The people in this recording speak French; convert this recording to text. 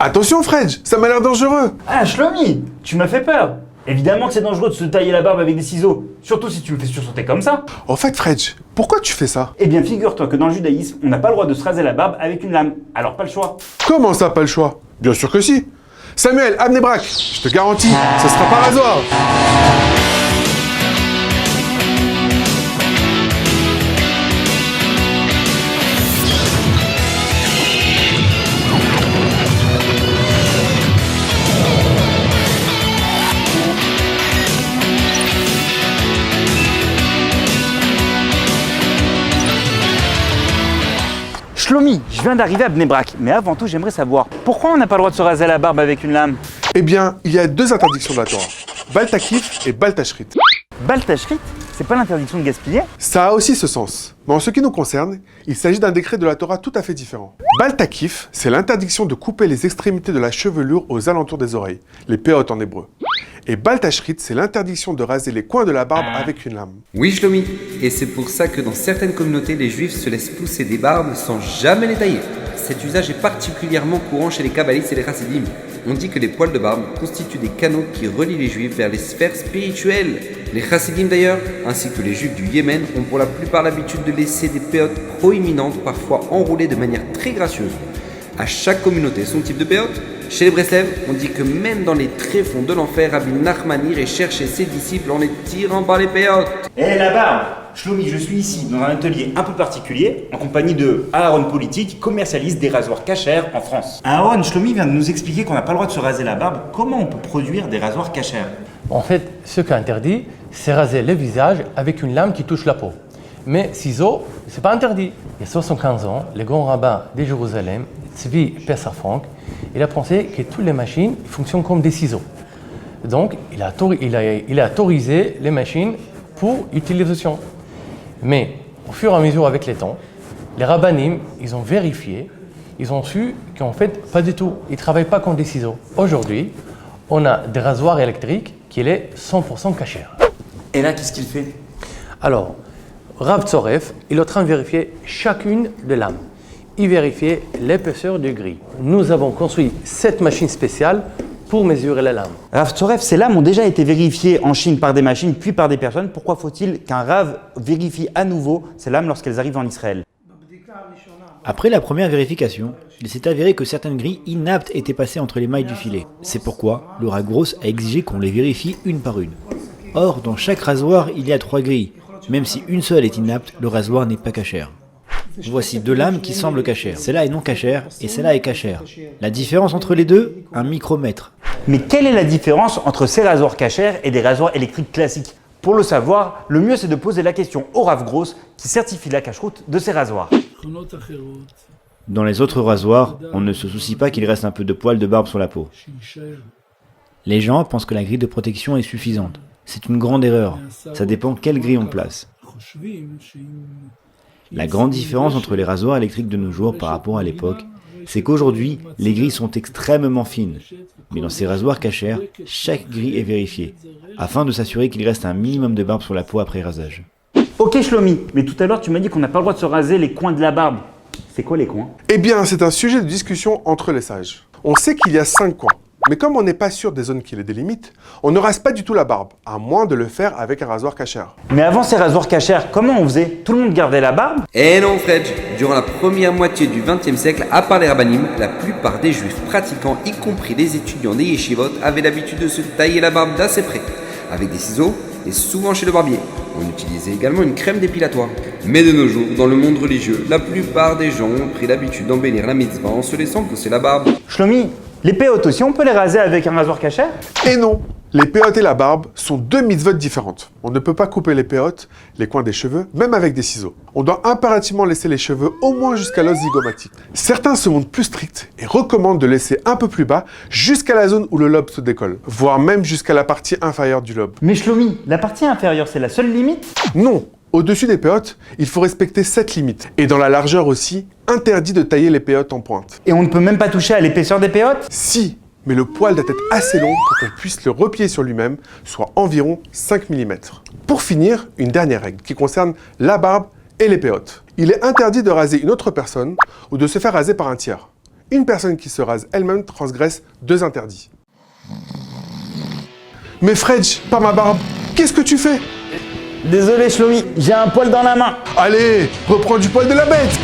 Attention Fredj, ça m'a l'air dangereux. Ah, Shlomi, tu m'as fait peur. Évidemment que c'est dangereux de se tailler la barbe avec des ciseaux, surtout si tu le fais sursauter comme ça. En fait Fredj, pourquoi tu fais ça? Eh bien, figure-toi que dans le judaïsme, on n'a pas le droit de se raser la barbe avec une lame, alors pas le choix. Comment ça, pas le choix? Bien sûr que si. Samuel, à Bnei Brak, je te garantis, ce sera pas rasoir. Shlomi, je viens d'arriver à Bnei Brak, mais avant tout, j'aimerais savoir pourquoi on n'a pas le droit de se raser la barbe avec une lame? Eh bien, il y a deux interdictions de la Torah. Bal Takif et Bal Tashrit. Bal Tashrit, c'est pas l'interdiction de gaspiller? Ça a aussi ce sens. Mais en ce qui nous concerne, il s'agit d'un décret de la Torah tout à fait différent. Bal Takif, c'est l'interdiction de couper les extrémités de la chevelure aux alentours des oreilles, les péotes en hébreu. Et Bal Tashrit, c'est l'interdiction de raser les coins de la barbe avec une lame. Oui, Shlomi, et c'est pour ça que dans certaines communautés, les juifs se laissent pousser des barbes sans jamais les tailler. Cet usage est particulièrement courant chez les kabbalistes et les chassidim. On dit que les poils de barbe constituent des canaux qui relient les juifs vers les sphères spirituelles. Les chassidim d'ailleurs, ainsi que les juifs du Yémen, ont pour la plupart l'habitude de laisser des péotes proéminentes, parfois enroulées de manière très gracieuse. À chaque communauté son type de péote. Chez les Breslev, on dit que même dans les tréfonds de l'enfer, Rabbi Nachman irait chercher ses disciples en les tirant par les péotes. Eh la barbe, Shlomi, je suis ici dans un atelier un peu particulier, en compagnie de Aaron Politi, qui commercialise des rasoirs cachers en France. Aaron, Shlomi vient de nous expliquer qu'on n'a pas le droit de se raser la barbe. Comment on peut produire des rasoirs cachers? En fait, ce qui est interdit, c'est raser le visage avec une lame qui touche la peau. Mais ciseaux, c'est pas interdit. Il y a 75 ans, le grand rabbin de Jérusalem, Tzvi Pesach Frank, il a pensé que toutes les machines fonctionnent comme des ciseaux. Donc, il a autorisé les machines pour utilisation. Mais au fur et à mesure avec le temps, les rabbinim, ils ont vérifié, ils ont su qu'en fait, pas du tout, ils ne travaillent pas comme des ciseaux. Aujourd'hui, on a des rasoirs électriques qui est 100% cachers. Et là, qu'est-ce qu'il fait? Alors, Rav Tzoref, il est en train de vérifier chacune des lames. Il vérifiait l'épaisseur du gris. Nous avons construit cette machine spéciale pour mesurer les lames. Rav Tzoref, ces lames ont déjà été vérifiées en Chine par des machines puis par des personnes. Pourquoi faut-il qu'un Rav vérifie à nouveau ces lames lorsqu'elles arrivent en Israël? Après la première vérification, il s'est avéré que certaines grilles inaptes étaient passées entre les mailles du filet. C'est pourquoi le Ragros a exigé qu'on les vérifie une par une. Or, dans chaque rasoir, il y a 3 grilles. Même si une seule est inapte, le rasoir n'est pas cachère. Voici 2 lames qui semblent cachères. Celle-là est non cachère et celle-là est cachère. La différence entre les deux, un micromètre. Mais quelle est la différence entre ces rasoirs cachers et des rasoirs électriques classiques? Pour le savoir, le mieux c'est de poser la question au Rav Gross qui certifie la cache-route de ces rasoirs. Dans les autres rasoirs, on ne se soucie pas qu'il reste un peu de poils de barbe sur la peau. Les gens pensent que la grille de protection est suffisante. C'est une grande erreur. Ça dépend quelle grille on place. La grande différence entre les rasoirs électriques de nos jours par rapport à l'époque, c'est qu'aujourd'hui, les grilles sont extrêmement fines. Mais dans ces rasoirs cachers, chaque grille est vérifiée, afin de s'assurer qu'il reste un minimum de barbe sur la peau après rasage. Ok Shlomi, mais tout à l'heure tu m'as dit qu'on n'a pas le droit de se raser les coins de la barbe. C'est quoi les coins? Eh bien, c'est un sujet de discussion entre les sages. On sait qu'il y a 5 coins. Mais comme on n'est pas sûr des zones qui les délimitent, on ne rase pas du tout la barbe, à moins de le faire avec un rasoir cachère. Mais avant ces rasoirs cachers, comment on faisait? Tout le monde gardait la barbe? Eh non, Fredj, durant la première moitié du XXe siècle, à part les rabbinim, la plupart des juifs pratiquants, y compris les étudiants des yeshivot, avaient l'habitude de se tailler la barbe d'assez près, avec des ciseaux et souvent chez le barbier. On utilisait également une crème dépilatoire. Mais de nos jours, dans le monde religieux, la plupart des gens ont pris l'habitude d'embellir la mitzvah en se laissant pousser la barbe. Shlomi, les péotes aussi, on peut les raser avec un rasoir cachère? Et non, les péotes et la barbe sont 2 mitzvot différentes. On ne peut pas couper les péotes, les coins des cheveux, même avec des ciseaux. On doit impérativement laisser les cheveux au moins jusqu'à l'os zygomatique. Certains se montrent plus stricts et recommandent de laisser un peu plus bas jusqu'à la zone où le lobe se décolle, voire même jusqu'à la partie inférieure du lobe. Mais Shlomi, la partie inférieure, c'est la seule limite? Non, au-dessus des péotes, il faut respecter cette limite. Et dans la largeur aussi, interdit de tailler les péotes en pointe. Et on ne peut même pas toucher à l'épaisseur des péotes? Si, mais le poil doit être assez long pour qu'on puisse le replier sur lui-même, soit environ 5 mm. Pour finir, une dernière règle qui concerne la barbe et les péotes. Il est interdit de raser une autre personne ou de se faire raser par un tiers. Une personne qui se rase elle-même transgresse 2 interdits. Mais Fredj, pas ma barbe, qu'est-ce que tu fais? Désolé Shlomi, j'ai un poil dans la main. Allez, reprends du poil de la bête.